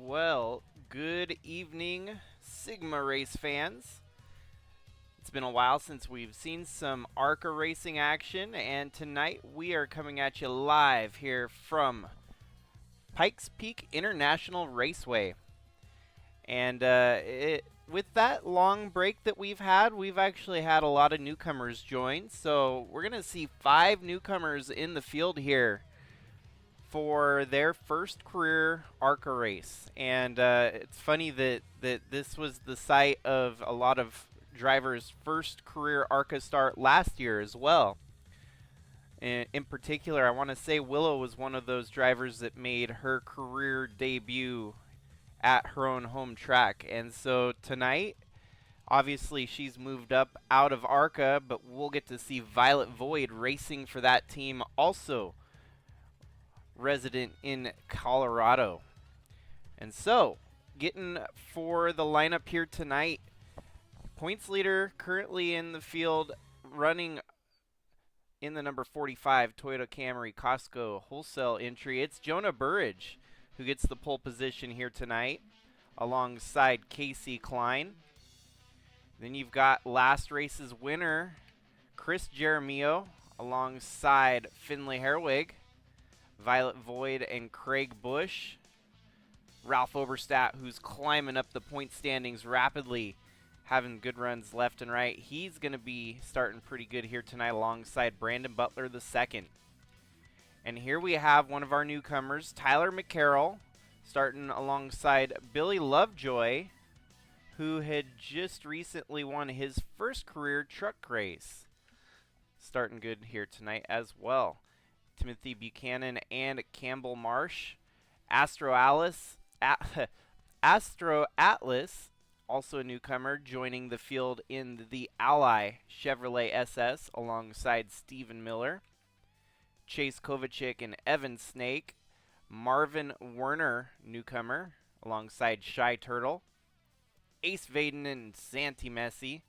Well, good evening, Sigma Race fans. It's been a while since we've seen some ARCA racing action, and tonight we are coming at you live here from Pikes Peak International Raceway. And with that long break that we've actually had a lot of newcomers join. So we're going to see 5 newcomers in the field here for their first career ARCA race. And it's funny that this was the site of a lot of drivers' first career ARCA start last year as well. In particular, I want to say Willow was one of those drivers that made her career debut at her own home track. And so tonight, obviously she's moved up out of ARCA, but we'll get to see Violet Void racing for that team, also resident in Colorado. And so, getting for the lineup here tonight, points leader currently in the field, running in the number 45 Toyota Camry Costco wholesale entry. It's Jonah Burridge who gets the pole position here tonight alongside Casey Klein. Then you've got last race's winner, Chris Jeremio, alongside Finley Herwig, Violet Void, and Craig Bush. Ralph Oberstadt, who's climbing up the point standings rapidly, having good runs left and right. He's going to be starting pretty good here tonight alongside Brandon Butler II. And here we have one of our newcomers, Tyler McCarroll, starting alongside Billy Lovejoy, who had just recently won his first career truck race. Starting good here tonight as well. Timothy Buchanan and Campbell Marsh. Astro Atlas, also a newcomer, joining the field in the Ally Chevrolet SS alongside Stephen Miller. Chase Kovacic and Evan Snake. Marvin Werner, newcomer, alongside Shy Turtle. Ace Vaden and Santi Messi.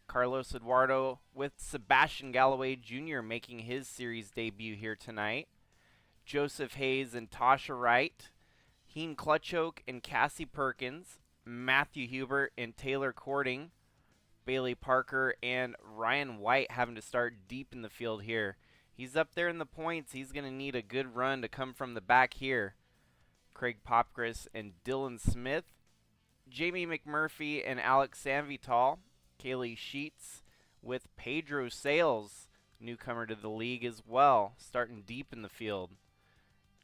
Carlos Eduardo with Sebastian Galloway Jr. making his series debut here tonight. Joseph Hayes and Tasha Wright. Heen Clutchoke and Cassie Perkins. Matthew Hubert and Taylor Cording. Bailey Parker and Ryan White having to start deep in the field here. He's up there in the points. He's going to need a good run to come from the back here. Craig Popgris and Dylan Smith. Jamie McMurphy and Alex Sanvital. Kaylee Sheets with Pedro Sales, newcomer to the league as well, starting deep in the field.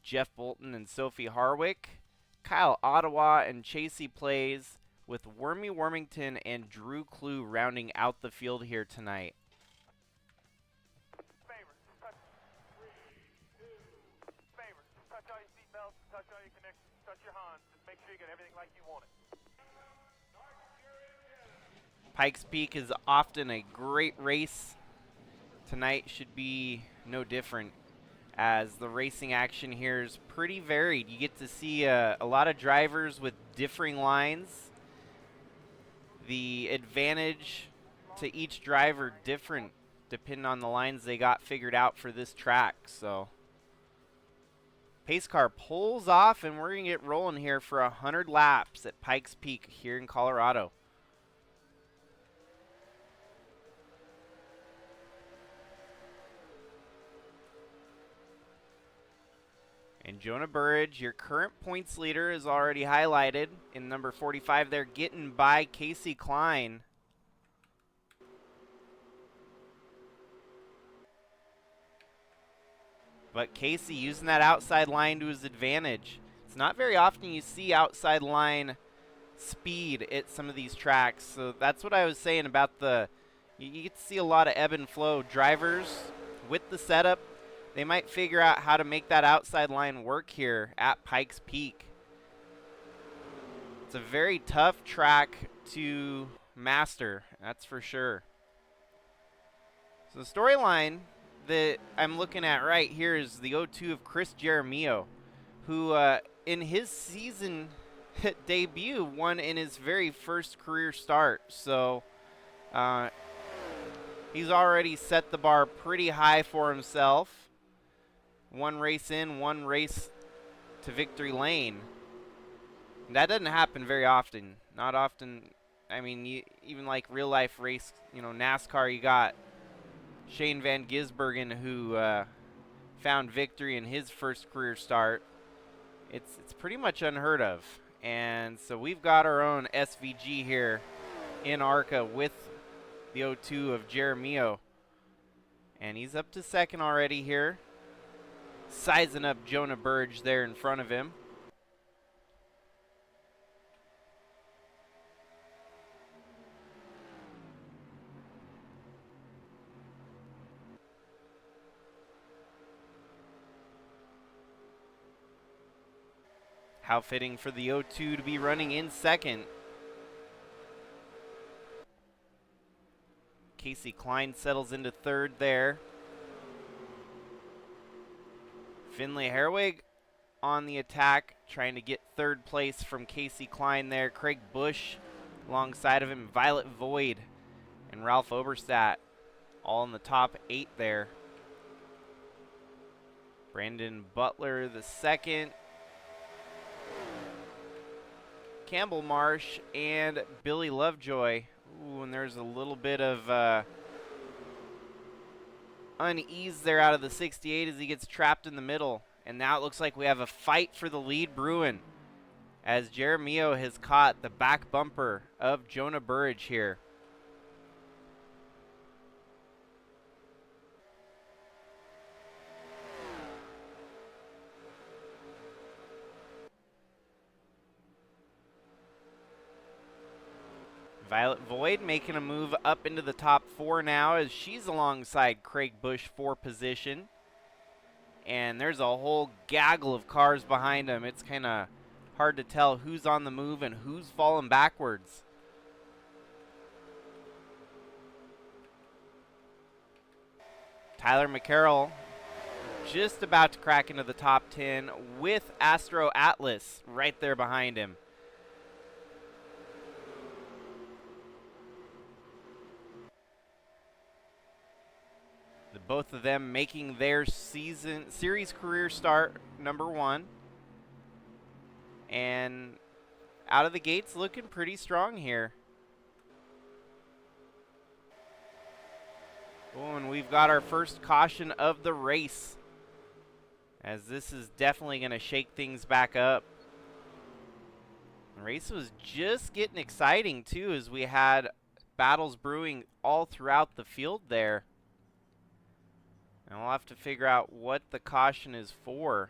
Jeff Bolton and Sophie Harwick. Kyle Ottawa and Chasey Plays with Wormy Wormington and Drew Clue rounding out the field here tonight. Touch all your seatbelts, touch all your connections, touch your Hans. Just make sure you get everything like you want it. Pikes Peak is often a great race. Tonight should be no different, as the racing action here is pretty varied. You get to see a lot of drivers with differing lines. The advantage to each driver different depending on the lines they got figured out for this track. So pace car pulls off, and we're going to get rolling here for 100 laps at Pikes Peak here in Colorado. And Jonah Burridge, your current points leader, is already highlighted in number 45 there, getting by Casey Klein. But Casey using that outside line to his advantage. It's not very often you see outside line speed at some of these tracks. So that's what I was saying about you get to see a lot of ebb and flow. Drivers with the setup, they might figure out how to make that outside line work here at Pikes Peak. It's a very tough track to master, that's for sure. So the storyline that I'm looking at right here is the 02 of Chris Jeremio, who in his season debut won in his very first career start. So he's already set the bar pretty high for himself. One race in, one race to victory lane. That doesn't happen very often. Not often. I mean, even like real life race, NASCAR, you got Shane Van Gisbergen, who found victory in his first career start. It's pretty much unheard of. And so we've got our own SVG here in ARCA with the 02 of Jeremio. And he's up to second already here, sizing up Jonah Burge there in front of him. How fitting for the 02 to be running in second. Casey Klein settles into third there. Finley Herwig on the attack, trying to get third place from Casey Klein there. Craig Bush alongside of him. Violet Void and Ralph Oberstadt all in the top 8 there. Brandon Butler the second. Campbell Marsh and Billy Lovejoy. Ooh, and there's a little bit of unease there out of the 68 as he gets trapped in the middle. And now it looks like we have a fight for the lead brewing, as Jeremio has caught the back bumper of Jonah Burge here. Violet Void making a move up into the top 4 now, as she's alongside Craig Bush for position. And there's a whole gaggle of cars behind him. It's kind of hard to tell who's on the move and who's falling backwards. Tyler McCarroll just about to crack into the top 10 with Astro Atlas right there behind him. Both of them making their series career start #1. And out of the gates looking pretty strong here. Oh, and we've got our first caution of the race, as this is definitely going to shake things back up. The race was just getting exciting too, as we had battles brewing all throughout the field there. And we'll have to figure out what the caution is for.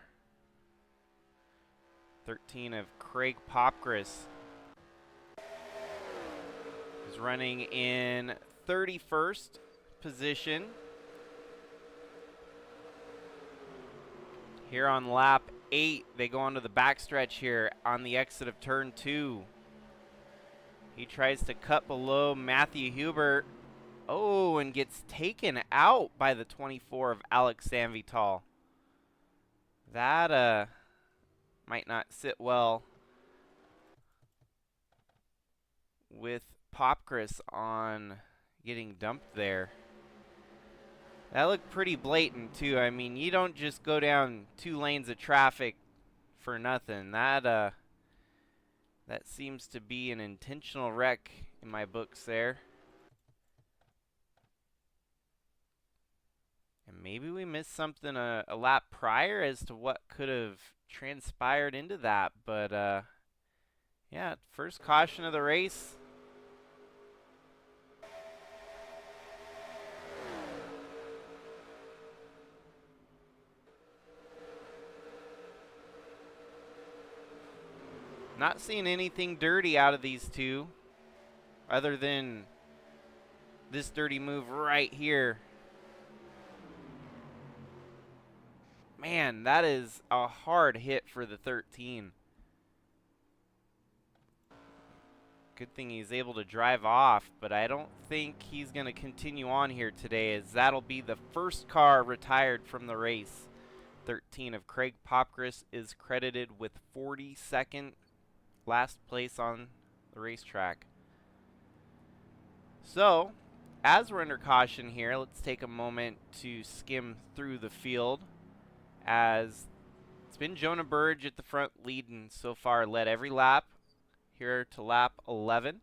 13 of Craig Popgris is running in 31st position. Here on lap 8, they go onto the backstretch here on the exit of turn 2. He tries to cut below Matthew Hubert. Oh, and gets taken out by the 24 of Alex Sanvital. That might not sit well with Popgris on getting dumped there. That looked pretty blatant too. I mean, you don't just go down 2 lanes of traffic for nothing. That seems to be an intentional wreck in my books there. And maybe we missed something a lap prior as to what could have transpired into that. But, yeah, first caution of the race. Not seeing anything dirty out of these two, other than this dirty move right here. Man, that is a hard hit for the 13. Good thing he's able to drive off, but I don't think he's going to continue on here today, as that'll be the first car retired from the race. 13 of Craig Popgris is credited with 42nd last place on the racetrack. So, as we're under caution here, let's take a moment to skim through the field, as it's been Jonah Burge at the front leading so far, led every lap here to lap 11.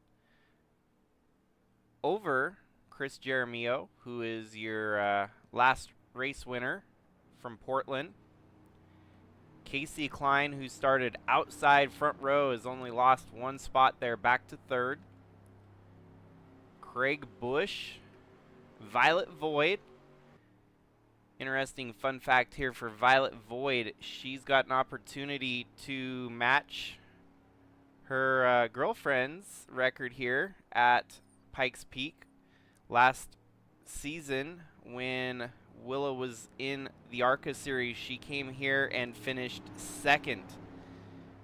Over Chris Jaramillo, who is your last race winner from Portland. Casey Klein, who started outside front row, has only lost one spot there, back to third. Craig Bush, Violet Void. Interesting fun fact here for Violet Void, she's got an opportunity to match her girlfriend's record here at Pikes Peak last season when Willow was in the ARCA Series. She came here and finished second.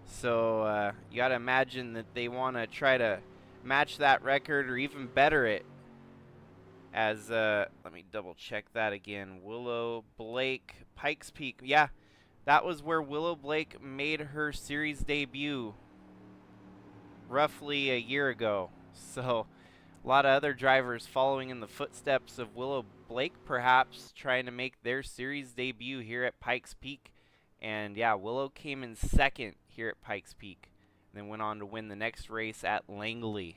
So you got to imagine that they want to try to match that record or even better it. As, let me double check that again. Willow Blake, Pikes Peak. Yeah, that was where Willow Blake made her series debut roughly a year ago. So a lot of other drivers following in the footsteps of Willow Blake, perhaps trying to make their series debut here at Pikes Peak. And yeah, Willow came in second here at Pikes Peak, and then went on to win the next race at Langley,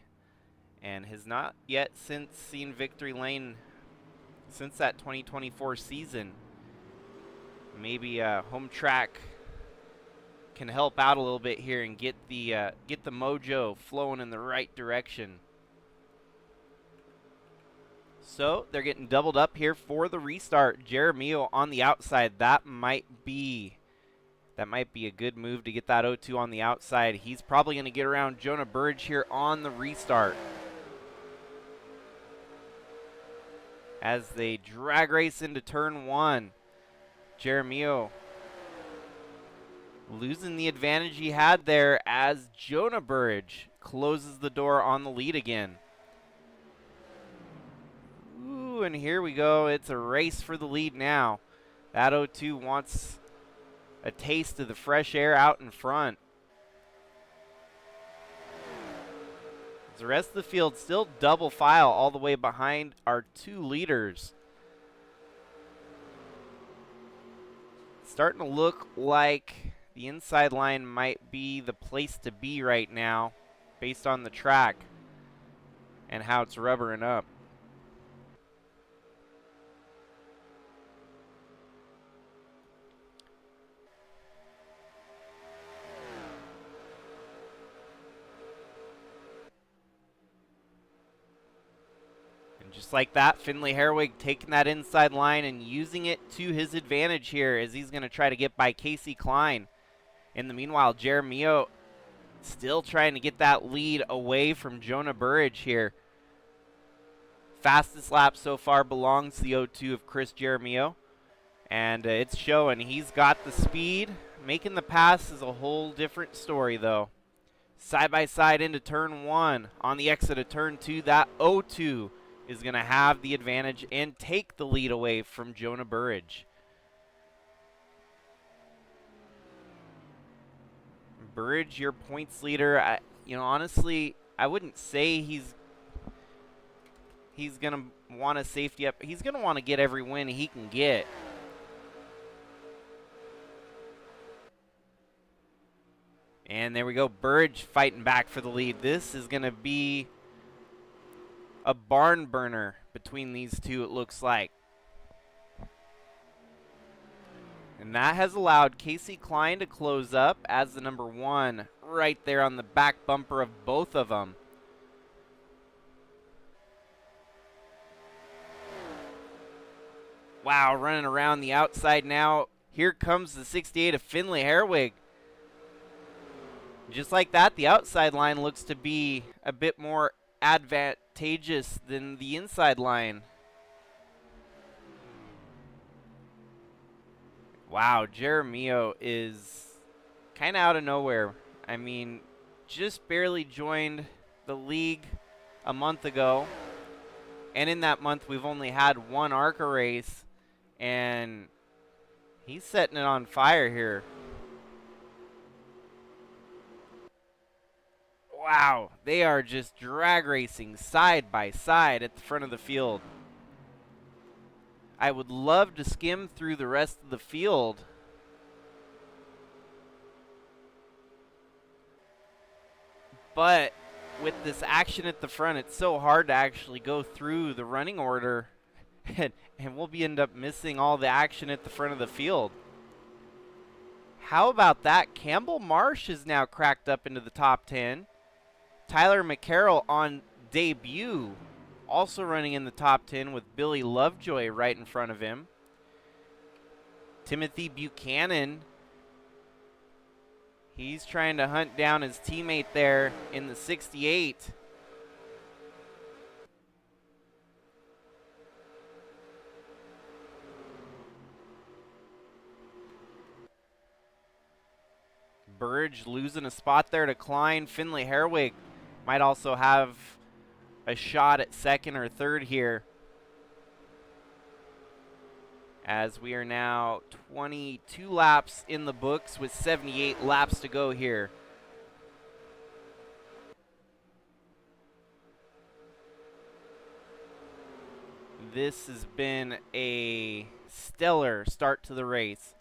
and has not yet since seen victory lane since that 2024 season. Maybe home track can help out a little bit here and get the mojo flowing in the right direction. So they're getting doubled up here for the restart. Jaramillo on the outside. That might be a good move to get that 0-2 on the outside. He's probably going to get around Jonah Burge here on the restart, as they drag race into turn one. Jaramillo losing the advantage he had there as Jonah Burge closes the door on the lead again. Ooh, and here we go. It's a race for the lead now. That 0-2 wants a taste of the fresh air out in front. The rest of the field still double file all the way behind our two leaders. It's starting to look like the inside line might be the place to be right now based on the track and how it's rubbering up. Just like that, Finley Herwig taking that inside line and using it to his advantage here as he's going to try to get by Casey Klein. In the meanwhile, Jaramillo still trying to get that lead away from Jonah Burge here. Fastest lap so far belongs to the 0-2 of Chris Jaramillo, and it's showing. He's got the speed. Making the pass is a whole different story, though. Side by side into turn one. On the exit of turn two, that 0-2 is going to have the advantage and take the lead away from Jonah Burge. Burge, your points leader. Honestly, I wouldn't say he's going to want a safety up. He's going to want to get every win he can get. And there we go. Burge fighting back for the lead. This is going to be a barn burner between these two, it looks like. And that has allowed Casey Klein to close up as the number one right there on the back bumper of both of them. Wow, running around the outside now. Here comes the 68 of Finley Herwig. Just like that, the outside line looks to be a bit more advantageous than the inside line. Wow, Jaramillo is kind of out of nowhere. I mean, just barely joined the league a month ago, and in that month we've only had one ARCA race, and he's setting it on fire here. Wow, they are just drag racing side by side at the front of the field. I would love to skim through the rest of the field But with this action at the front, it's so hard to actually go through the running order, and we'll end up missing all the action at the front of the field. How about that? Campbell Marsh is now cracked up into the top 10. Tyler McCarroll on debut, also running in the top 10 with Billy Lovejoy right in front of him. Timothy Buchanan, he's trying to hunt down his teammate there in the 68. Burge losing a spot there to Klein. Finley Herwig might also have a shot at second or third here, as we are now 22 laps in the books with 78 laps to go here. This has been a stellar start to the race.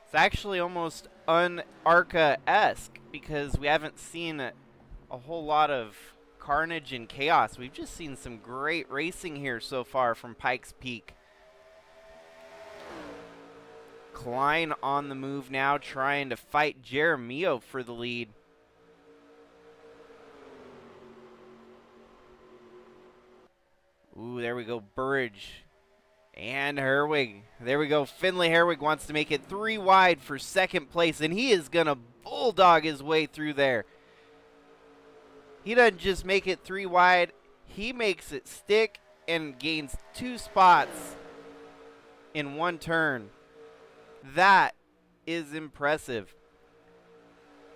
It's actually almost un-ARCA-esque because we haven't seen a whole lot of carnage and chaos. We've just seen some great racing here so far from Pikes Peak. Klein on the move now, trying to fight Jeremio for the lead. Ooh, there we go, Burridge and Herwig. There we go, Finley Herwig wants to make it 3 wide for second place, and he is going to bulldog his way through there. He doesn't just make it 3 wide, he makes it stick and gains 2 spots in 1 turn. That is impressive.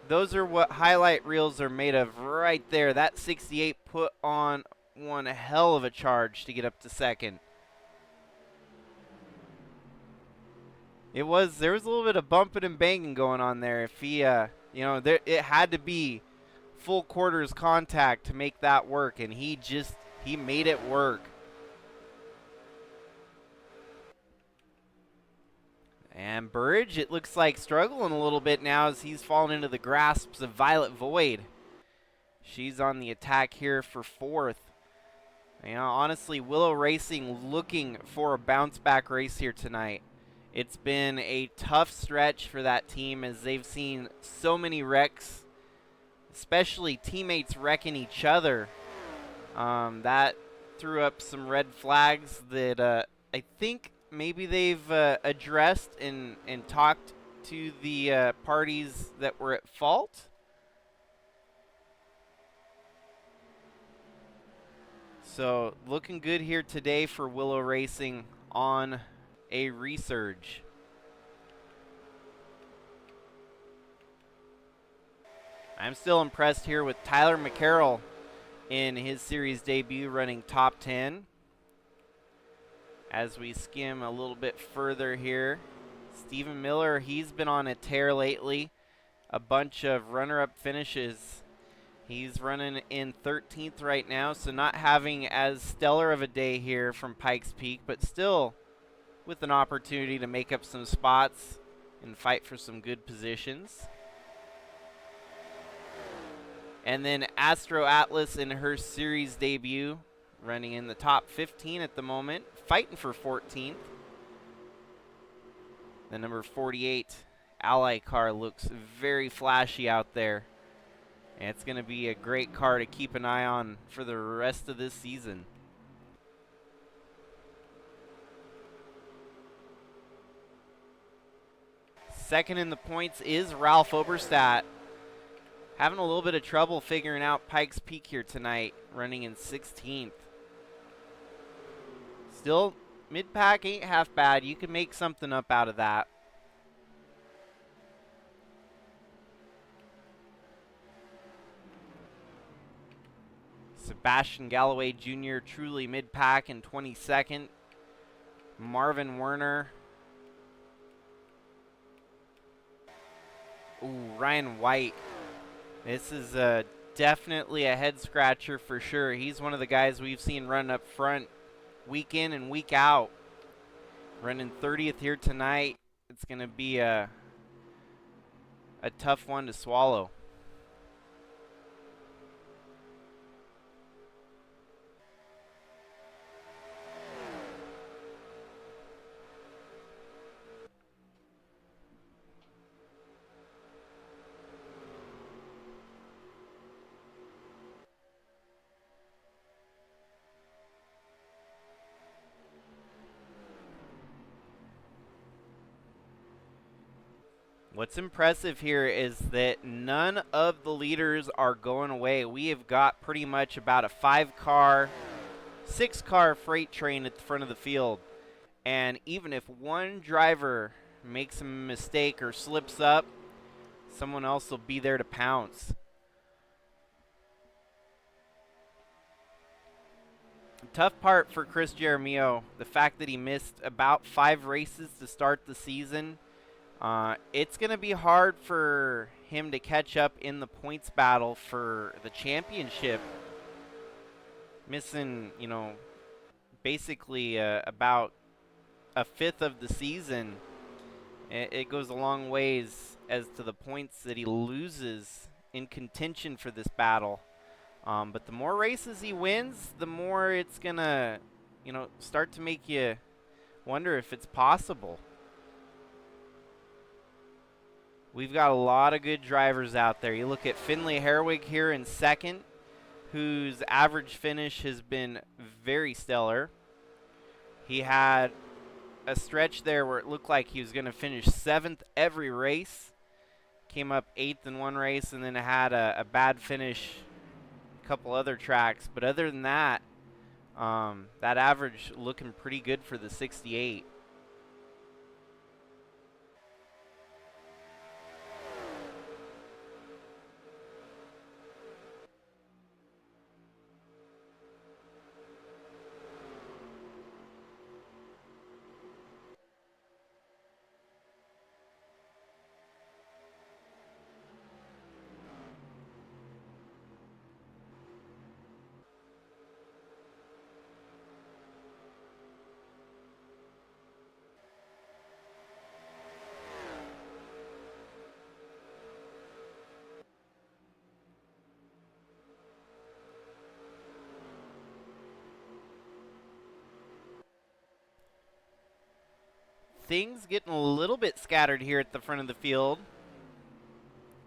Those are what highlight reels are made of right there. That 68 put on one hell of a charge to get up to second. There was a little bit of bumping and banging going on there. If he, it had to be full quarters contact to make that work, and he made it work. And Burridge, it looks like struggling a little bit now as he's fallen into the grasps of Violet Void. She's on the attack here for 4th. Honestly, Willow Racing looking for a bounce back race here tonight. It's been a tough stretch for that team as they've seen so many wrecks, especially teammates wrecking each other. That threw up some red flags that I think maybe they've addressed and talked to the parties that were at fault. So looking good here today for Willow Racing on a resurge. I'm still impressed here with Tyler McCarroll in his series debut running top 10. As we skim a little bit further here, Stephen Miller, he's been on a tear lately. A bunch of runner-up finishes. He's running in 13th right now, so not having as stellar of a day here from Pikes Peak, but still with an opportunity to make up some spots and fight for some good positions. And then Astro Atlas in her series debut, running in the top 15 at the moment, fighting for 14th. The number 48 Ally car looks very flashy out there. And it's going to be a great car to keep an eye on for the rest of this season. Second in the points is Ralph Oberstadt. Having a little bit of trouble figuring out Pikes Peak here tonight, running in 16th. Still, mid-pack ain't half bad. You can make something up out of that. Sebastian Galloway Jr. truly mid-pack in 22nd. Marvin Werner. Ooh, Ryan White. This is definitely a head-scratcher for sure. He's one of the guys we've seen run up front week in and week out. Running 30th here tonight. It's going to be a tough one to swallow. What's impressive here is that none of the leaders are going away. We have got pretty much about a 5-car, 6-car freight train at the front of the field. And even if one driver makes a mistake or slips up, someone else will be there to pounce. Tough part for Chris Jaramillo, the fact that he missed about 5 races to start the season. It's going to be hard for him to catch up in the points battle for the championship. Missing, you know, basically about a fifth of the season. It goes a long ways as to the points that he loses in contention for this battle. But the more races he wins, the more it's going to, you know, start to make you wonder if it's possible. We've got a lot of good drivers out there. You look at Finley Herwig here in second, whose average finish has been very stellar. He had a stretch there where it looked like he was going to finish 7th every race. Came up 8th in one race and then had a bad finish a couple other tracks. But other than that, that average looking pretty good for the 68. Things getting a little bit scattered here at the front of the field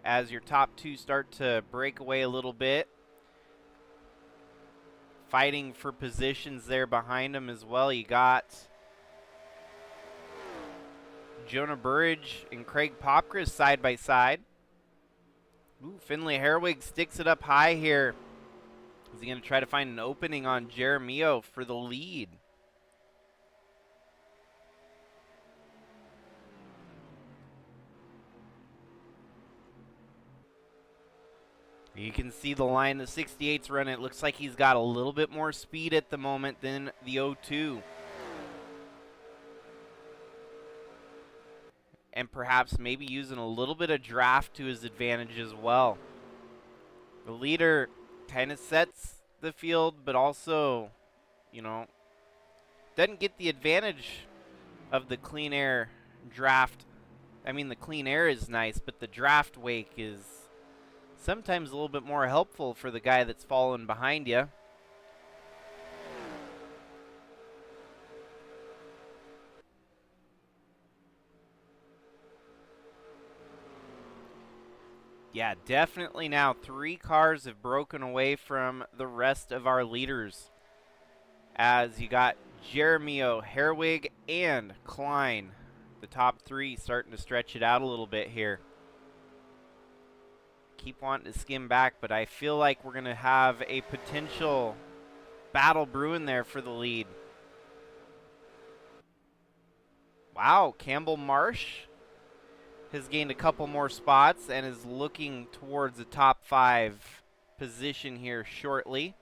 as your top 2 start to break away a little bit. Fighting for positions there behind them as well. You got Jonah Burridge and Craig Popkris side by side. Ooh, Finley Herwig sticks it up high here. Is he going to try to find an opening on Jaramillo for the lead? You can see the line the 68's running. It looks like he's got a little bit more speed at the moment than the 02. And perhaps maybe using a little bit of draft to his advantage as well. The leader kind of sets the field, but also, you know, doesn't get the advantage of the clean air draft. I mean, the clean air is nice, but the draft wake is sometimes a little bit more helpful for the guy that's following behind you. Yeah, definitely now 3 cars have broken away from the rest of our leaders, as you got Jaramillo, Herwig, and Klein, the top 3, starting to stretch it out a little bit here. Keep wanting to skim back, but I feel like we're going to have a potential battle brewing there for the lead. Wow, Campbell Marsh has gained a couple more spots and is looking towards the top 5 position here shortly.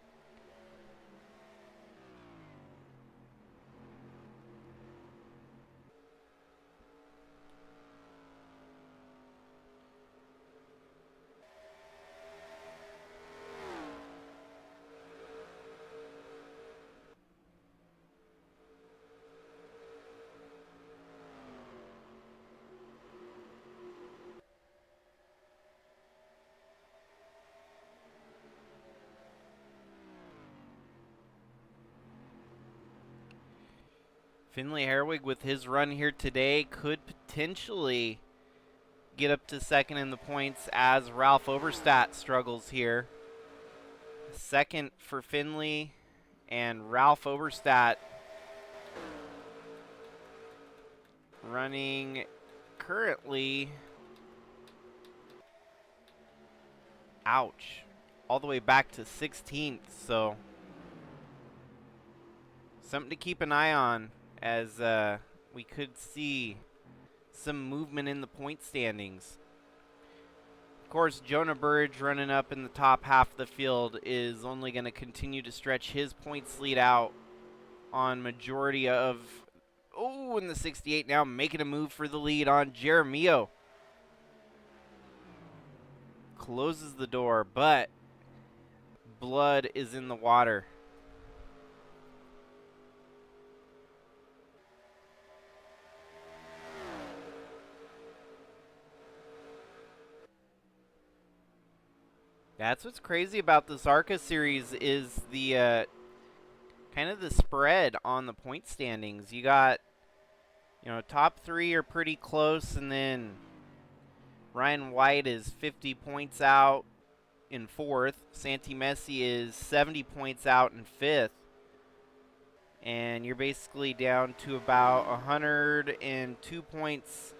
Finley Herwig with his run here today could potentially get up to second in the points as Ralph Oberstadt struggles here. Second for Finley and Ralph Oberstadt running currently Ouch. All the way back to 16th, so something to keep an eye on, as we could see some movement in the point standings. Of course, Jonah Burridge running up in the top half of the field is only going to continue to stretch his points lead out on majority of... Oh, in the 68 now, making a move for the lead on Jeremio. Closes the door, but blood is in the water. That's what's crazy about this ARCA series is the kind of the spread on the point standings. You got, you know, top three are pretty close, and then Ryan White is 50 points out in 4th. Santi Messi is 70 points out in 5th. And you're basically down to about 102 points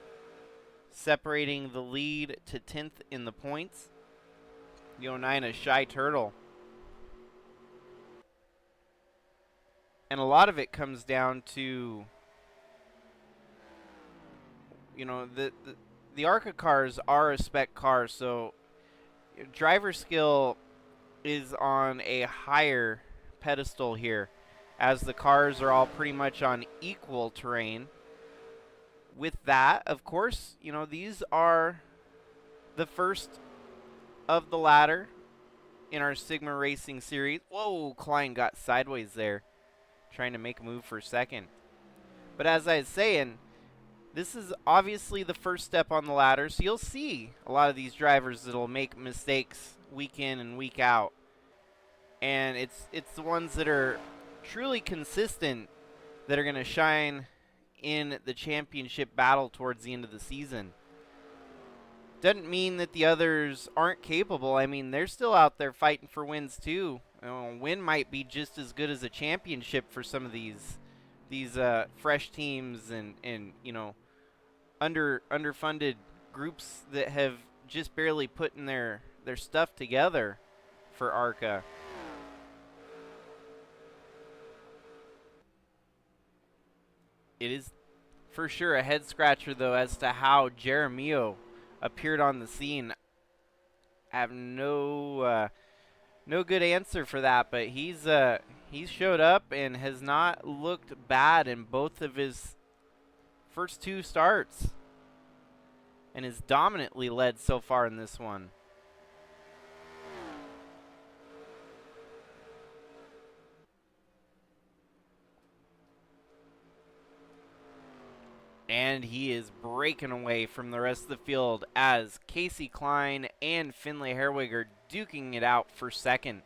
separating the lead to 10th in the points. The 09 is Shy Turtle. And a lot of it comes down to, you know, the ARCA cars are a spec car, so driver skill is on a higher pedestal here, as the cars are all pretty much on equal terrain. With that, of course, you know, these are the first of the ladder in our Sigma Racing series. Whoa, Klein got sideways there, trying to make a move for second. But as I was saying, this is obviously the first step on the ladder, so you'll see a lot of these drivers that'll make mistakes week in and week out. And it's the ones that are truly consistent that are going to shine in the championship battle towards the end of the season. Doesn't mean that the others aren't capable. I mean, they're still out there fighting for wins too. A win might be just as good as a championship for some of these fresh teams and you know, underfunded groups that have just barely putting their stuff together for ARCA. It is for sure a head scratcher though as to how Jeremio appeared on the scene. I have no good answer for that, but he's showed up and has not looked bad in both of his first 2 starts, and is dominantly led so far in this one. And he is breaking away from the rest of the field as Casey Klein and Finlay Herwig are duking it out for second.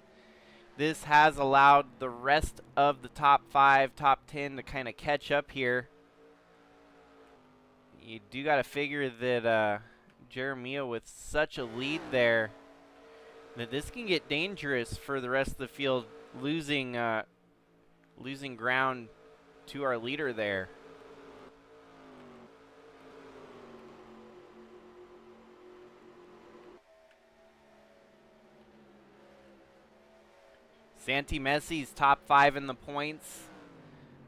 This has allowed the rest of the top 5, top 10 to kind of catch up here. You do got to figure that Jeremio, with such a lead there, that this can get dangerous for the rest of the field, losing ground to our leader there. Santi Messi's top 5 in the points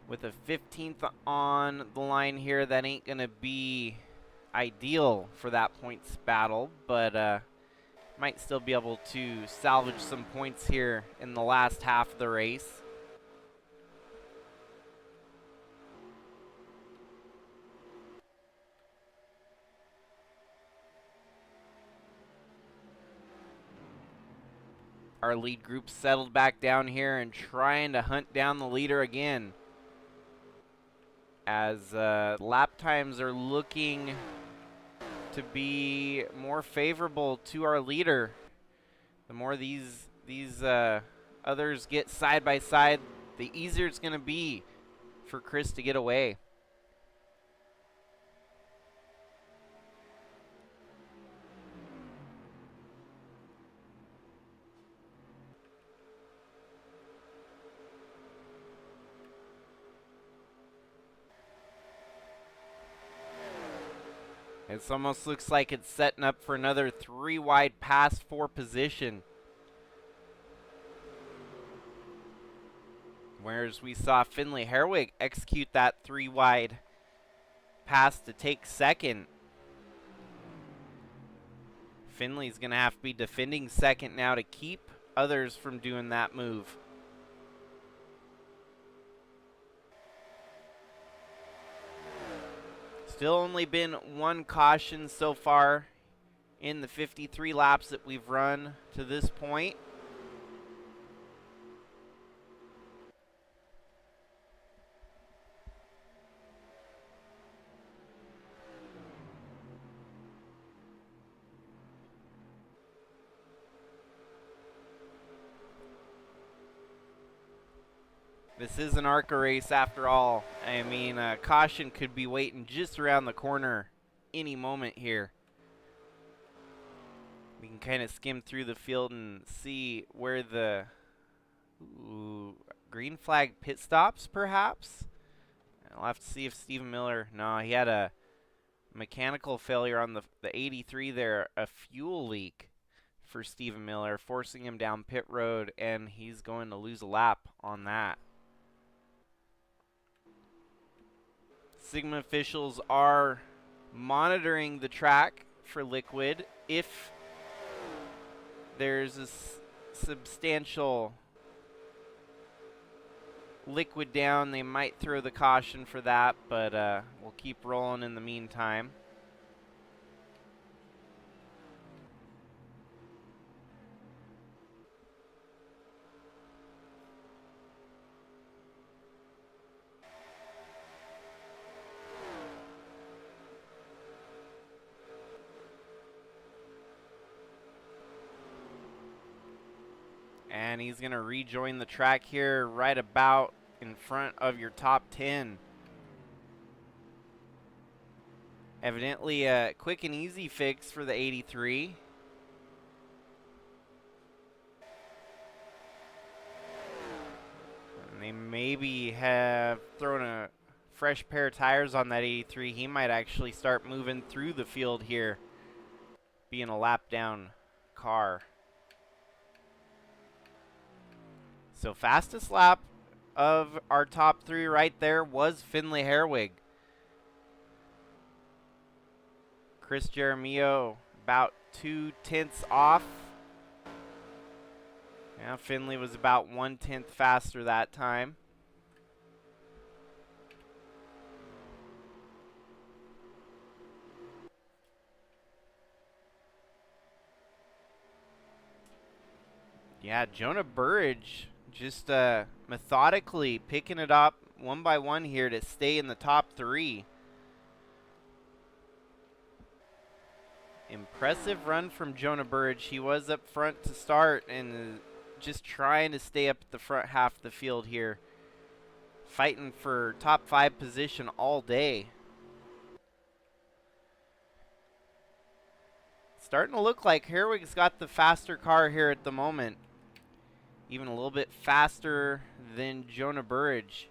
with a 15th on the line here. That ain't going to be ideal for that points battle, but might still be able to salvage some points here in the last half of the race. Our lead group settled back down here and trying to hunt down the leader again, as lap times are looking to be more favorable to our leader. The more these others get side by side, the easier it's going to be for Chris to get away. It almost looks like it's setting up for another 3 wide pass for position. Whereas we saw Finley Herwig execute that 3 wide pass to take second. Finley's going to have to be defending second now to keep others from doing that move. Still only been 1 caution so far in the 53 laps that we've run to this point. This is an ARCA race after all. I mean, caution could be waiting just around the corner any moment here. We can kind of skim through the field and see where the green flag pit stops, perhaps. I'll have to see if Stephen Miller, no, he had a mechanical failure on the 83 there, a fuel leak for Stephen Miller, forcing him down pit road, and he's going to lose a lap on that. SIGMA officials are monitoring the track for liquid. If there's a substantial liquid down, they might throw the caution for that, but we'll keep rolling in the meantime. And he's going to rejoin the track here right about in front of your top 10. Evidently a quick and easy fix for the 83. And they maybe have thrown a fresh pair of tires on that 83. He might actually start moving through the field here, being a lap down car. So fastest lap of our top 3 right there was Finley Herwig. Chris Jaramillo about 2/10 off. Yeah, Finley was about 1/10 faster that time. Yeah, Jonah Burridge just methodically picking it up one by one here to stay in the top 3. Impressive run from Jonah Burridge. He was up front to start and just trying to stay up at the front half of the field here. Fighting for top 5 position all day. Starting to look like Herwig's got the faster car here at the moment. Even a little bit faster than Jonah Burridge.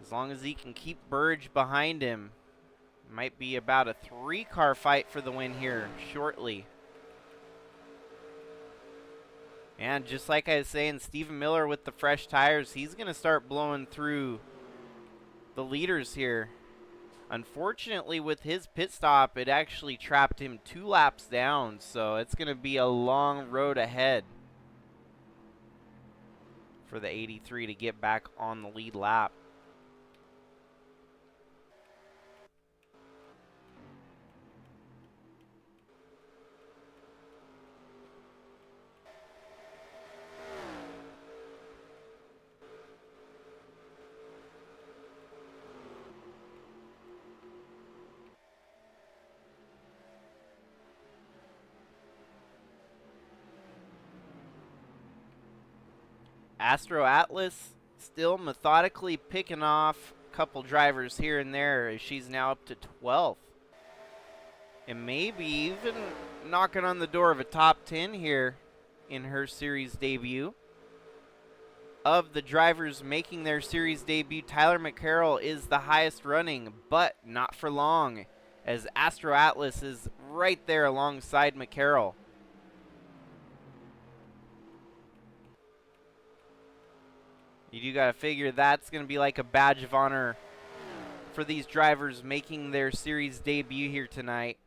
As long as he can keep Burridge behind him, might be about a 3-car fight for the win here shortly. And just like I was saying, Stephen Miller with the fresh tires, he's going to start blowing through the leaders here. Unfortunately, with his pit stop, it actually trapped him 2 laps down, so it's going to be a long road ahead for the 83 to get back on the lead lap. Astro Atlas still methodically picking off a couple drivers here and there as she's now up to 12th. And maybe even knocking on the door of a top 10 here in her series debut. Of the drivers making their series debut, Tyler McCarroll is the highest running, but not for long. as Astro Atlas is right there alongside McCarroll. You do got to figure that's going to be like a badge of honor for these drivers making their series debut here tonight.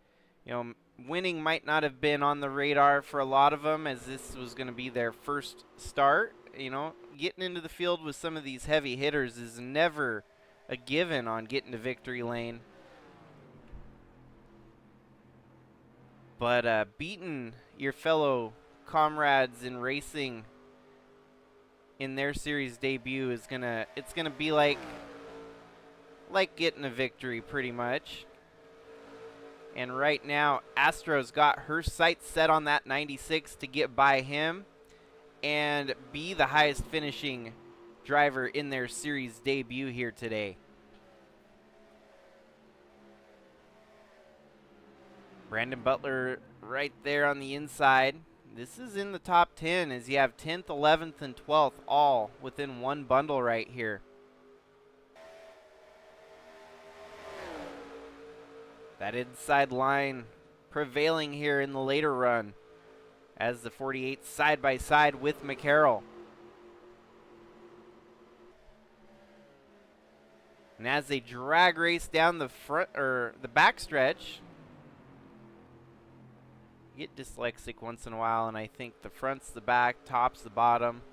You know, winning might not have been on the radar for a lot of them, as this was going to be their first start. You know, getting into the field with some of these heavy hitters is never a given on getting to victory lane. But beating your fellow comrades in racing in their series debut is it's gonna be like getting a victory pretty much. And right now, Astro's got her sights set on that 96 to get by him and be the highest finishing driver in their series debut here today. Brandon Butler right there on the inside. This is in the top 10 as you have 10th, 11th, and 12th all within one bundle right here. That inside line prevailing here in the later run as the 48 side by side with McCarroll. And as they drag race down the front or the back stretch, get dyslexic once in a while, and I think the front's the back, top's the bottom.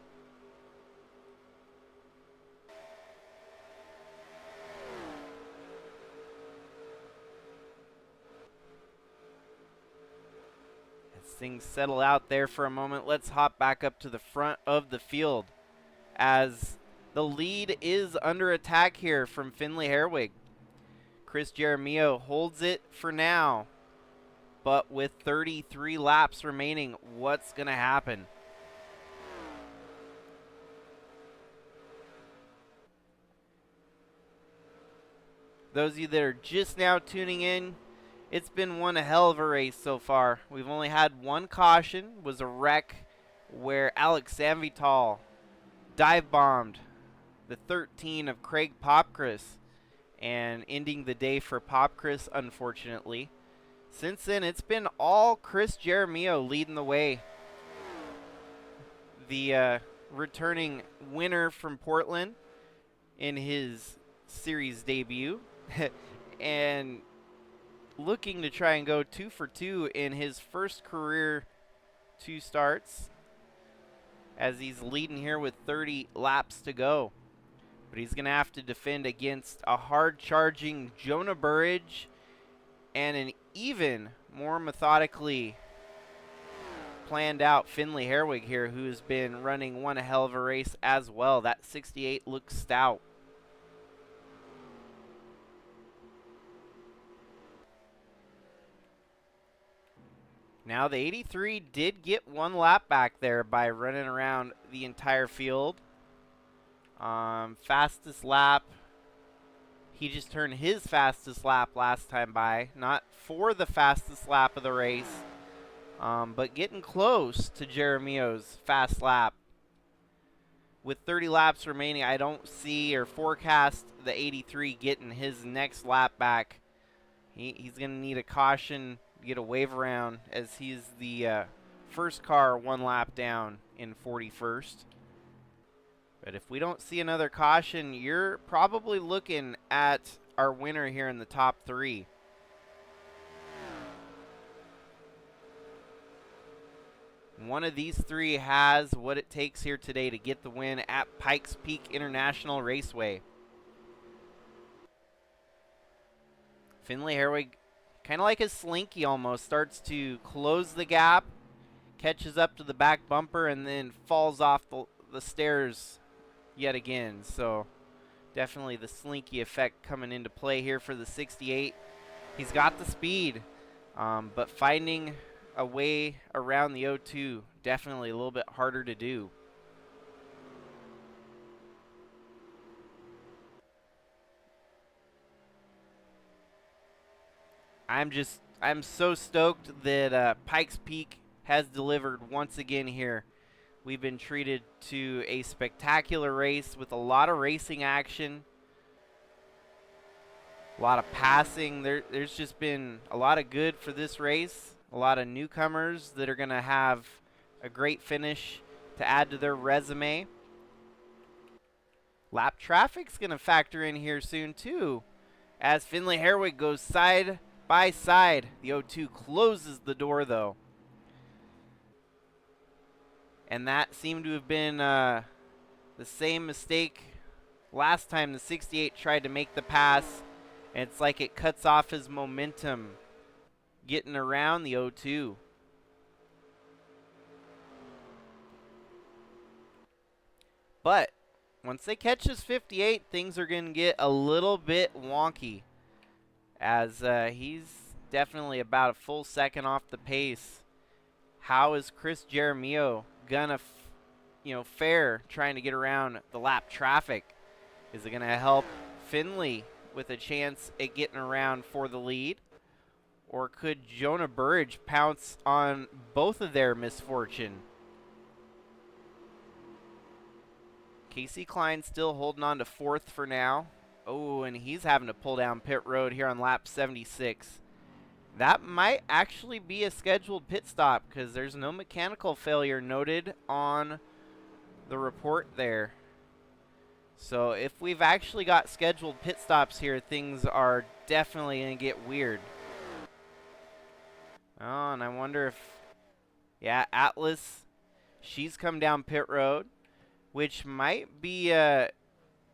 As things settle out there for a moment, let's hop back up to the front of the field as the lead is under attack here from Finley Herwig. Chris Jaramillo holds it for now. But with 33 laps remaining, what's going to happen? Those of you that are just now tuning in, it's been one hell of a race so far. We've only had one caution, was a wreck where Alex Sanvital dive bombed the 13 of Craig Popcris and ending the day for Popcris, unfortunately. Since then, it's been all Chris Jaramillo leading the way. The returning winner from Portland in his series debut. And looking to try and go 2 for 2 in his first career 2 starts, as he's leading here with 30 laps to go. But he's going to have to defend against a hard-charging Jonah Burridge and an even more methodically planned out Finley Herwig here, who's been running one hell of a race as well. That 68 looks stout. Now the 83 did get one lap back there by running around the entire field. Fastest lap. He just turned his fastest lap last time by. Not for the fastest lap of the race, but getting close to Jaramillo's fast lap. With 30 laps remaining, I don't see or forecast the 83 getting his next lap back. He's going to need a caution to get a wave around, as he's the first car one lap down in 41st. But if we don't see another caution, you're probably looking at our winner here in the top 3. One of these 3 has what it takes here today to get the win at Pikes Peak International Raceway. Finley Herwig, kind of like a slinky almost, starts to close the gap, catches up to the back bumper, and then falls off the stairs yet again. So definitely the slinky effect coming into play here for the 68. He's got the speed, but finding a way around the 02 definitely a little bit harder to do. I'm so stoked that Pikes Peak has delivered once again here. We've been treated to a spectacular race with a lot of racing action. A lot of passing. There's just been a lot of good for this race. A lot of newcomers that are going to have a great finish to add to their resume. Lap traffic's going to factor in here soon too, as Finley Herwig goes side by side. The O2 closes the door though. And that seemed to have been the same mistake last time the 68 tried to make the pass. And it's like it cuts off his momentum getting around the O2. But once they catch this 58, things are going to get a little bit wonky, as he's definitely about a full second off the pace. How is Chris Jaramillo gonna fare trying to get around the lap traffic? Is it going to help Finley with a chance at getting around for the lead? Or could Jonah Burridge pounce on both of their misfortune? Casey Klein still holding on to fourth for now. Oh, and he's having to pull down pit road here on lap 76. That might actually be a scheduled pit stop because there's no mechanical failure noted on the report there. So if we've actually got scheduled pit stops here, things are definitely going to get weird. Oh, and I wonder if, yeah, Atlas, she's come down pit road, which might be a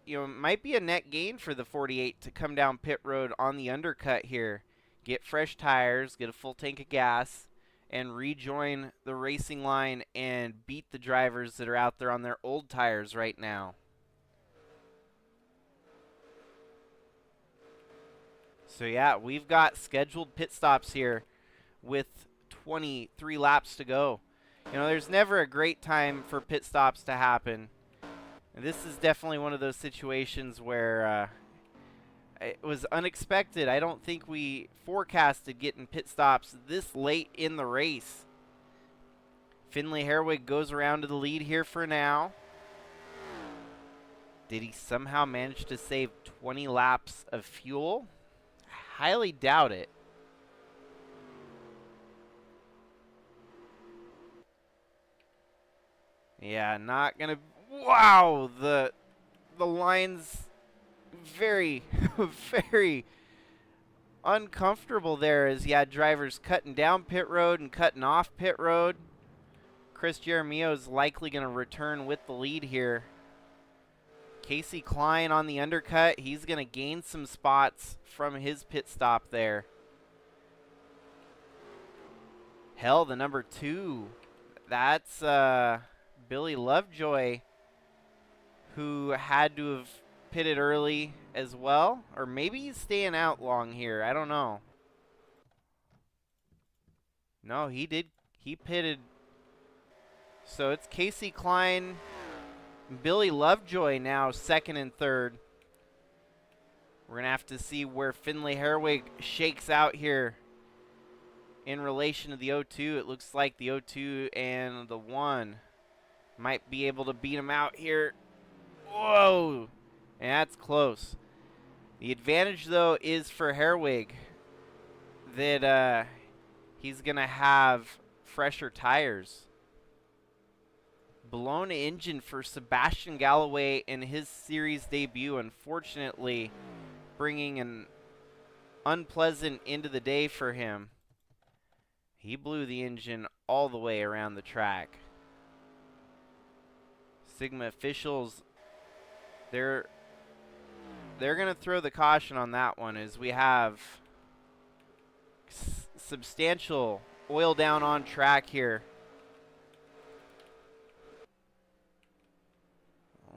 net gain for the 48 to come down pit road on the undercut here. Get fresh tires, get a full tank of gas, and rejoin the racing line and beat the drivers that are out there on their old tires right now. So yeah, we've got scheduled pit stops here with 23 laps to go. You know, there's never a great time for pit stops to happen. And this is definitely one of those situations where it was unexpected. I don't think we forecasted getting pit stops this late in the race. Finley Herwig goes around to the lead here for now. Did he somehow manage to save 20 laps of fuel? I highly doubt it. Yeah, not gonna. Wow, the line's very, very uncomfortable there, as you had drivers cutting down pit road and cutting off pit road. Chris Jaramillo is likely going to return with the lead here. Casey Klein on the undercut. He's going to gain some spots from his pit stop there. Hell, the number 2. That's Billy Lovejoy, who had to have pitted early as well. Or maybe he's staying out long here. I don't know. No, he did. He pitted. So it's Casey Klein, Billy Lovejoy now second and third. We're going to have to see where Finley Herwig shakes out here in relation to the 02. It looks like the 02 and the 1 might be able to beat him out here. Whoa! And that's close. The advantage, though, is for Herwig that he's going to have fresher tires. Blown engine for Sebastian Galloway in his series debut, unfortunately bringing an unpleasant end of the day for him. He blew the engine all the way around the track. Sigma officials, they're going to throw the caution on that one, as we have substantial oil down on track here.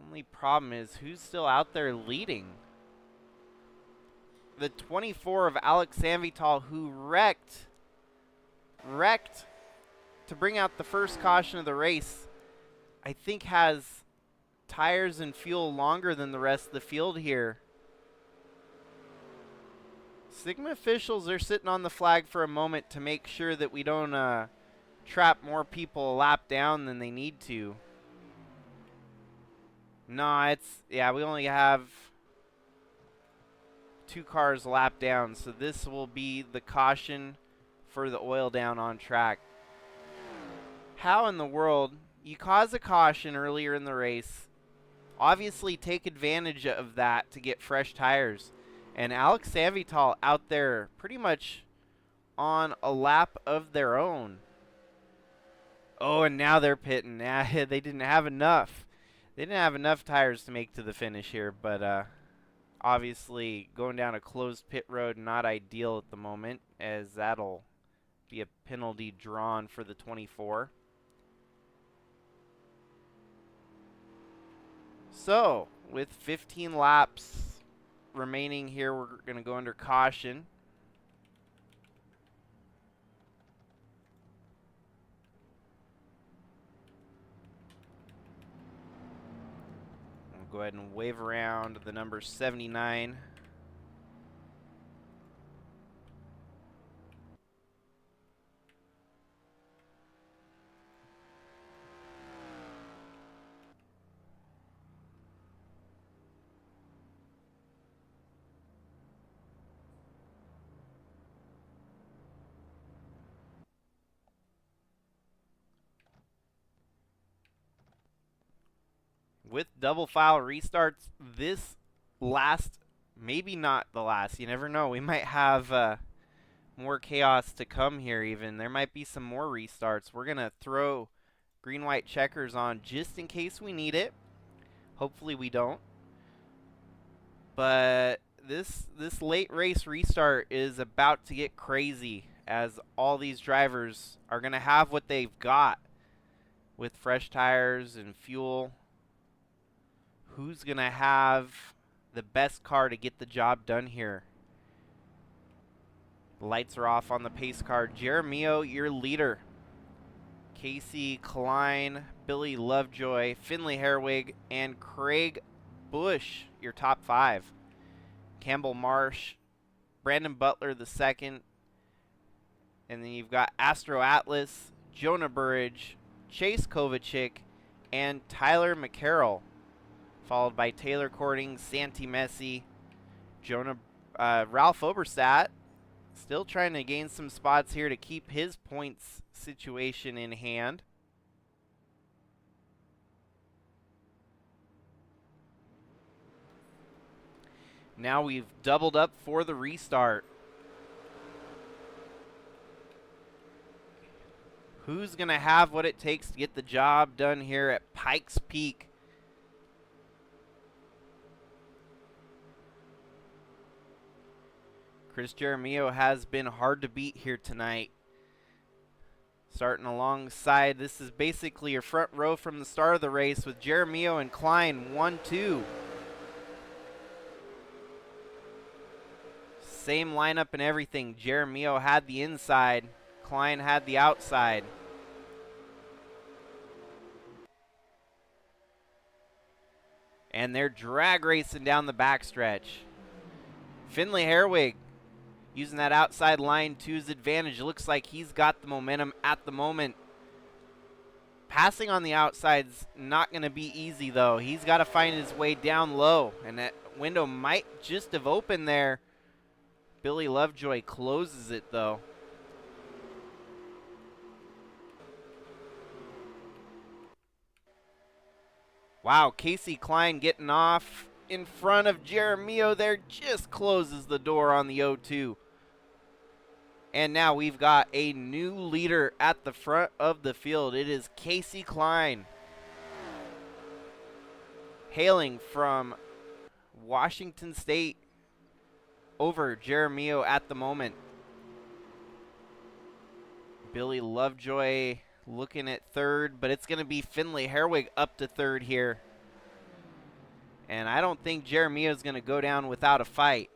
Only problem is who's still out there leading. The 24 of Alex Sanvital, who wrecked to bring out the first caution of the race, I think has tires and fuel longer than the rest of the field here. Sigma officials are sitting on the flag for a moment to make sure that we don't trap more people a lap down than they need to. No, we only have 2 cars lap down, so this will be the caution for the oil down on track. How in the world you cause a caution earlier in the race, obviously take advantage of that to get fresh tires, and Alex Savital out there pretty much on a lap of their own. Oh, and now they're pitting. They didn't have enough. They didn't have enough tires to make to the finish here, but obviously going down a closed pit road, not ideal at the moment, as that'll be a penalty drawn for the 24. So, with 15 laps remaining here, we're going to go under caution. Go ahead and wave around the number 79. With double file restarts, this last, maybe not the last, you never know. We might have more chaos to come here even. There might be some more restarts. We're going to throw green-white checkers on just in case we need it. Hopefully we don't. But this late race restart is about to get crazy, as all these drivers are going to have what they've got with fresh tires and fuel. Who's going to have the best car to get the job done here? Lights are off on the pace car. Jeremio, your leader. Casey Klein, Billy Lovejoy, Finley Herwig, and Craig Bush, your top 5. Campbell Marsh, Brandon Butler the second. And then you've got Astro Atlas, Jonah Burridge, Chase Kovacic, and Tyler McCarroll, followed by Taylor Cording, Santi Messi, Ralph Oberstadt, still trying to gain some spots here to keep his points situation in hand. Now we've doubled up for the restart. Who's going to have what it takes to get the job done here at Pikes Peak? Chris Jeremio has been hard to beat here tonight. Starting alongside, this is basically your front row from the start of the race with Jeremio and Klein 1-2. Same lineup and everything. Jeremio had the inside, Klein had the outside. And they're drag racing down the backstretch. Finley Herwig using that outside line to his advantage. It looks like he's got the momentum at the moment. Passing on the outside's not going to be easy, though. He's got to find his way down low, and that window might just have opened there. Billy Lovejoy closes it, though. Wow, Casey Klein getting off in front of Jeremio there, just closes the door on the 0-2. And now we've got a new leader at the front of the field. It is Casey Klein, hailing from Washington State, over Jeremio at the moment. Billy Lovejoy looking at third, but it's going to be Finley Herwig up to third here. And I don't think Jeremio is going to go down without a fight.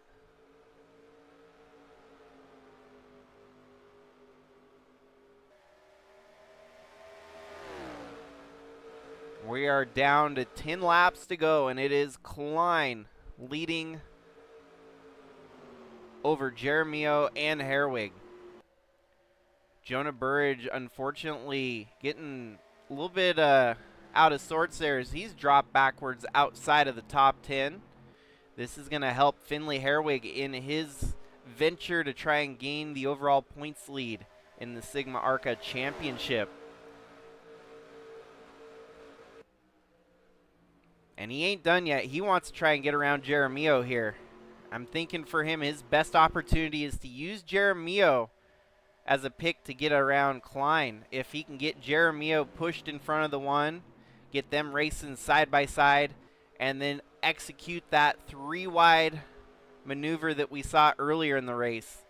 We are down to 10 laps to go, and it is Klein leading over Jeremio and Herwig. Jonah Burridge, unfortunately, getting a little bit out of sorts there as he's dropped backwards outside of the top 10. This is going to help Finley Herwig in his venture to try and gain the overall points lead in the SIGMA ARCA Championship. And he ain't done yet. He wants to try and get around Jeremio here. I'm thinking for him, his best opportunity is to use Jeremio as a pick to get around Klein. If he can get Jeremio pushed in front of the one, get them racing side by side, and then execute that 3-wide maneuver that we saw earlier in the race.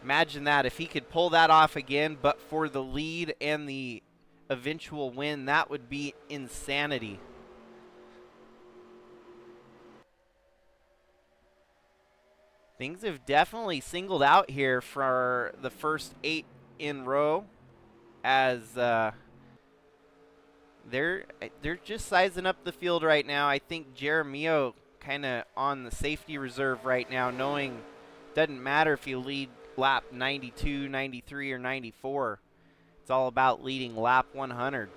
Imagine that, if he could pull that off again, but for the lead and the eventual win, that would be insanity. Things have definitely singled out here for the first 8 in row, as they're just sizing up the field right now. I think Jeremio kind of on the safety reserve right now, knowing doesn't matter if you lead lap 92, 93, or 94. It's all about leading lap 100.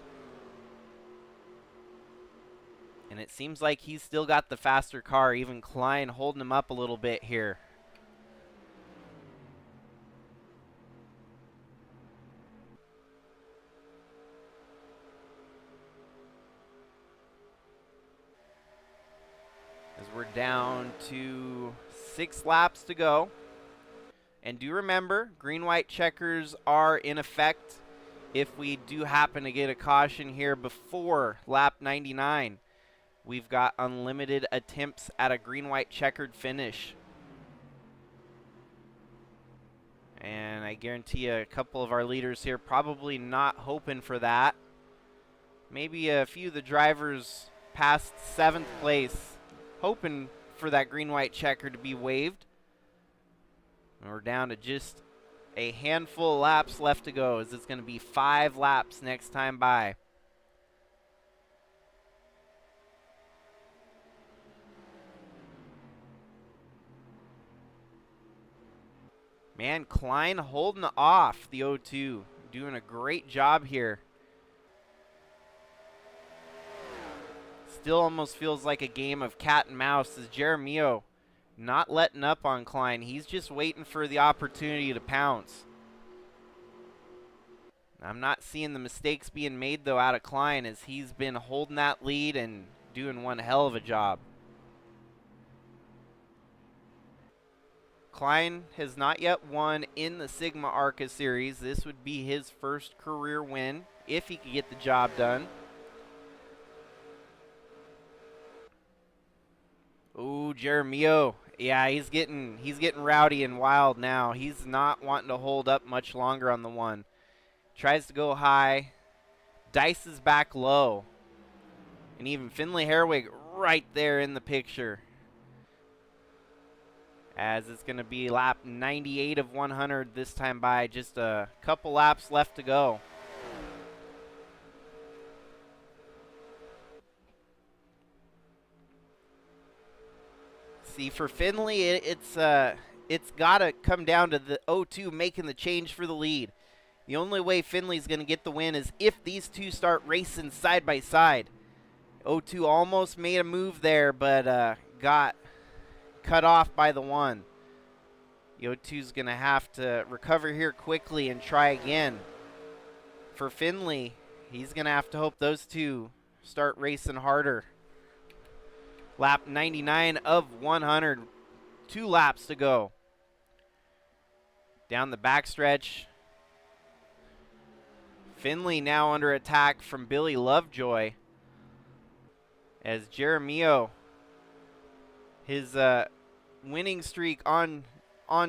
And it seems like he's still got the faster car, even Klein holding him up a little bit here. As we're down to 6 laps to go. And do remember, green-white checkers are in effect if we do happen to get a caution here before lap 99. We've got unlimited attempts at a green-white checkered finish. And I guarantee you a couple of our leaders here probably not hoping for that. Maybe a few of the drivers past 7th place hoping for that green-white checker to be waved. And we're down to just a handful of laps left to go, as it's going to be 5 laps next time by. Man, Klein holding off the 0-2, doing a great job here. Still almost feels like a game of cat and mouse, as Jeremio not letting up on Klein. He's just waiting for the opportunity to pounce. I'm not seeing the mistakes being made, though, out of Klein, as he's been holding that lead and doing one hell of a job. Klein has not yet won in the SIGMA ARCA Series. This would be his first career win if he could get the job done. Ooh, Jeremio. Yeah, he's getting rowdy and wild now. He's not wanting to hold up much longer on the one. Tries to go high, dices back low. And even Finley Herwig right there in the picture. As it's going to be lap 98 of 100 this time by. Just a couple laps left to go. See, for Finley, it's got to come down to the 0-2 making the change for the lead. The only way Finley's going to get the win is if these two start racing side by side. 0-2 almost made a move there, but got cut off by the one. The 0-2's going to have to recover here quickly and try again. For Finley, he's going to have to hope those two start racing harder. Lap 99 of 100. 2 laps to go. Down the backstretch. Finley now under attack from Billy Lovejoy. As Jeremio, his winning streak on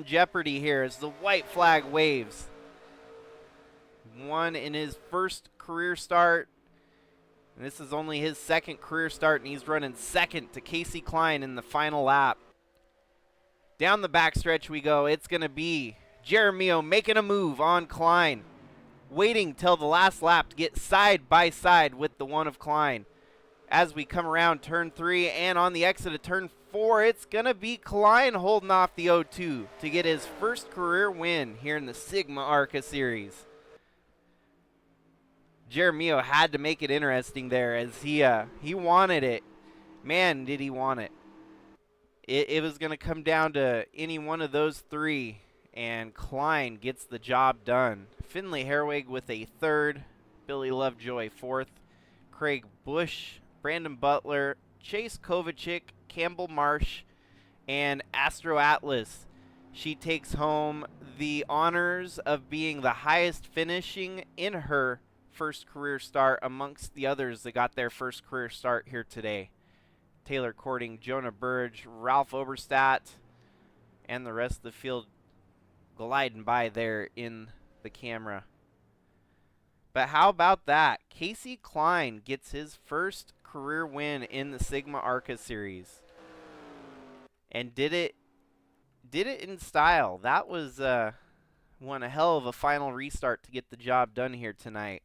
jeopardy here as the white flag waves. Won in his first career start. And this is only his second career start, and he's running second to Casey Klein in the final lap. Down the backstretch we go. It's going to be Jeremio making a move on Klein. Waiting till the last lap to get side by side with the one of Klein. As we come around turn 3 and on the exit of turn 4, it's going to be Klein holding off the 0-2 to get his first career win here in the SIGMA ARCA Series. Jeremio had to make it interesting there, as he wanted it. Man, did he want it. It was going to come down to any one of those three, and Klein gets the job done. Finley Herwig with a third, Billy Lovejoy fourth, Craig Bush, Brandon Butler, Chase Kovacic, Campbell Marsh, and Astro Atlas. She takes home the honors of being the highest finishing in her first career start amongst the others that got their first career start here today. Taylor Courting, Jonah Burge, Ralph Oberstadt, and the rest of the field gliding by there in the camera. But how about that? Casey Klein gets his first career win in the SIGMA ARCA Series. And did it in style. That was one hell of a final restart to get the job done here tonight.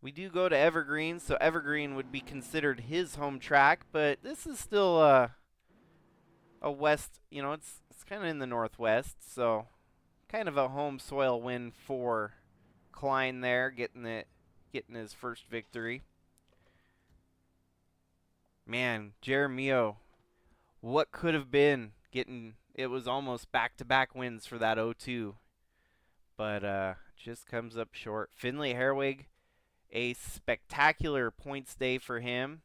We do go to Evergreen, so Evergreen would be considered his home track, but this is still a west, it's kind of in the northwest, so kind of a home soil win for Klein there, getting his first victory. Man, Jeremio, what could have been it was almost back-to-back wins for that 0-2, but just comes up short. Finley Herwig, a spectacular points day for him,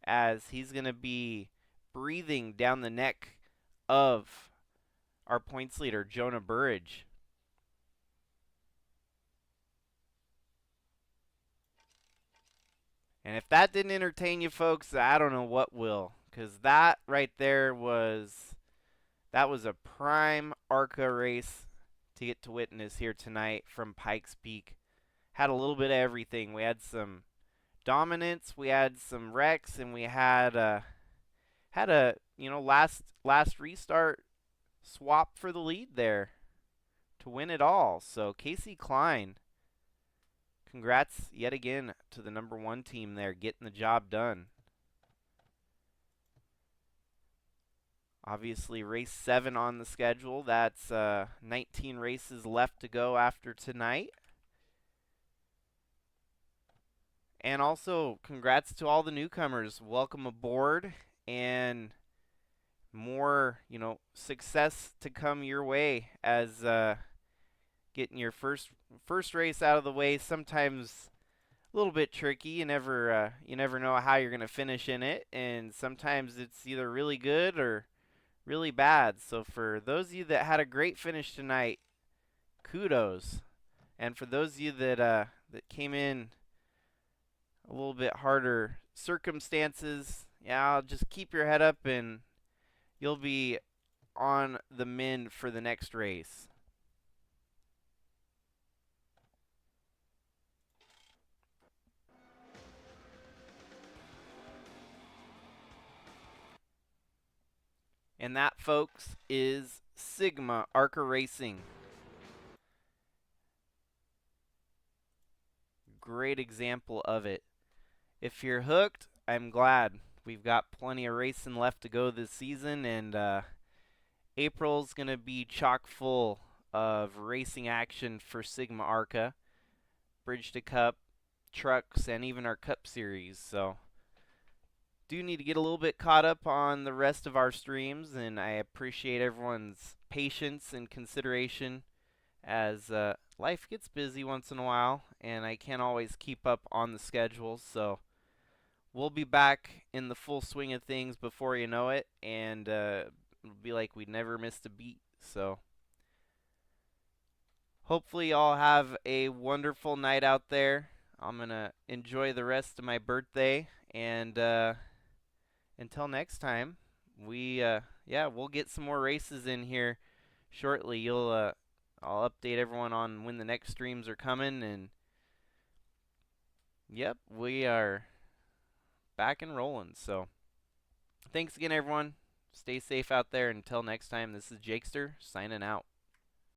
as he's going to be breathing down the neck of our points leader, Jonah Burridge. And if that didn't entertain you folks, I don't know what will, because that right there was a prime ARCA race to get to witness here tonight from Pikes Peak. Had a little bit of everything. We had some dominance, we had some wrecks, and we had a last restart swap for the lead there to win it all. So Casey Klein, congrats yet again to the number 1 team there, getting the job done. Obviously, race 7 on the schedule. That's 19 races left to go after tonight. And also, congrats to all the newcomers. Welcome aboard, and more, success to come your way as getting your first race out of the way. Sometimes a little bit tricky. You never know how you're going to finish in it, and sometimes it's either really good or really bad. So for those of you that had a great finish tonight, kudos. And for those of you that came in a little bit harder circumstances, I'll just keep your head up and you'll be on the mend for the next race. And that, folks, is SIGMA ARCA Racing. Great example of it. If you're hooked, I'm glad. We've got plenty of racing left to go this season, and April's going to be chock full of racing action for SIGMA ARCA, Bridge to Cup, trucks, and even our Cup Series. So do need to get a little bit caught up on the rest of our streams, and I appreciate everyone's patience and consideration as life gets busy once in a while, and I can't always keep up on the schedule. So we'll be back in the full swing of things before you know it, and it'll be like we never missed a beat. So hopefully y'all have a wonderful night out there. I'm going to enjoy the rest of my birthday, and until next time, we'll get some more races in here shortly. I'll update everyone on when the next streams are coming, and yep, we are back and rolling. So thanks again, everyone. Stay safe out there. Until next time, this is Jakester signing out.